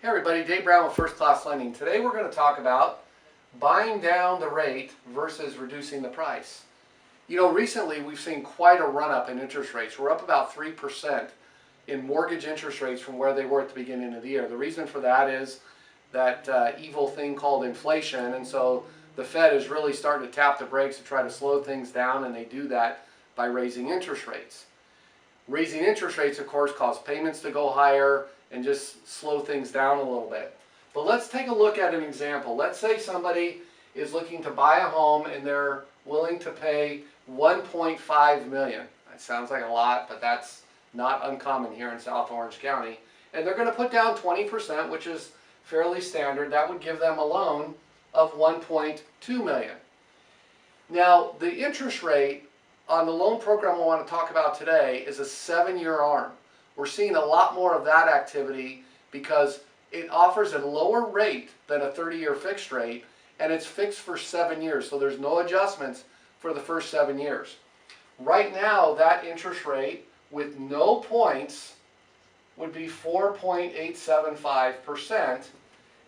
Hey everybody, Dave Brown with First Class Lending. Today we're going to talk about buying down the rate versus reducing the price. You know, recently we've seen quite a run up in interest rates. We're up about 3% in mortgage interest rates from where they were at the beginning of the year. The reason for that is that evil thing called inflation, and so the Fed is really starting to tap the brakes to try to slow things down, and they do that by raising interest rates. Raising interest rates, of course, cause payments to go higher and just slow things down a little bit. But let's take a look at an example. Let's say somebody is looking to buy a home and they're willing to pay $1.5 million. That sounds like a lot, but that's not uncommon here in South Orange County. And they're going to put down 20%, which is fairly standard. That would give them a loan of $1.2 million. Now, the interest rate on the loan program we want to talk about today is a 7-year ARM. We're seeing a lot more of that activity because it offers a lower rate than a 30-year fixed rate, and it's fixed for 7 years, so there's no adjustments for the first 7 years. Right now, that interest rate with no points would be 4.875%,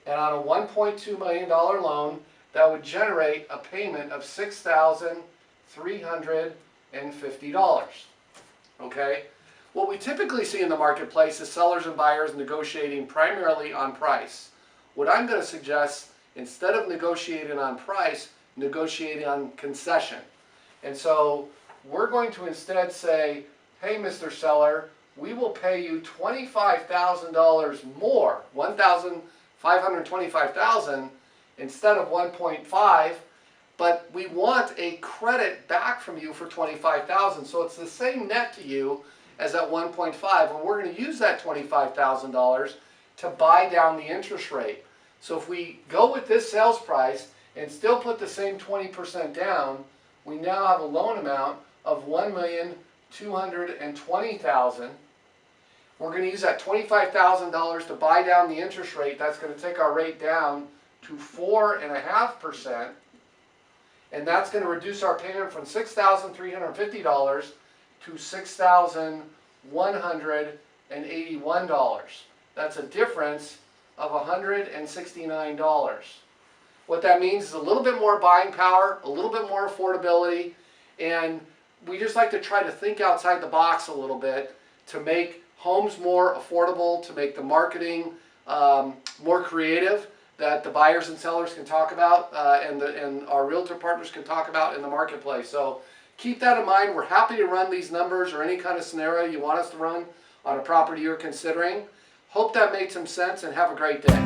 and on a $1.2 million loan, that would generate a payment of $6,350. Okay? What we typically see in the marketplace is sellers and buyers negotiating primarily on price. What I'm going to suggest, instead of negotiating on price, negotiating on concession. And so we're going to instead say, hey, Mr. Seller, we will pay you $25,000 more, $1,525,000 instead of 1.5, but we want a credit back from you for $25,000. So it's the same net to you as at 1.5, and we're going to use that $25,000 to buy down the interest rate. So if we go with this sales price and still put the same 20% down, we now have a loan amount of $1,220,000. We're going to use that $25,000 to buy down the interest rate. That's going to take our rate down to 4.5%, and that's going to reduce our payment from $6,350 to $6,181. That's a difference of $169. What that means is a little bit more buying power, a little bit more affordability, and we just like to try to think outside the box a little bit to make homes more affordable, to make the marketing more creative, that the buyers and sellers can talk about and our realtor partners can talk about in the marketplace. So keep that in mind. We're happy to run these numbers or any kind of scenario you want us to run on a property you're considering. Hope that made some sense, and have a great day.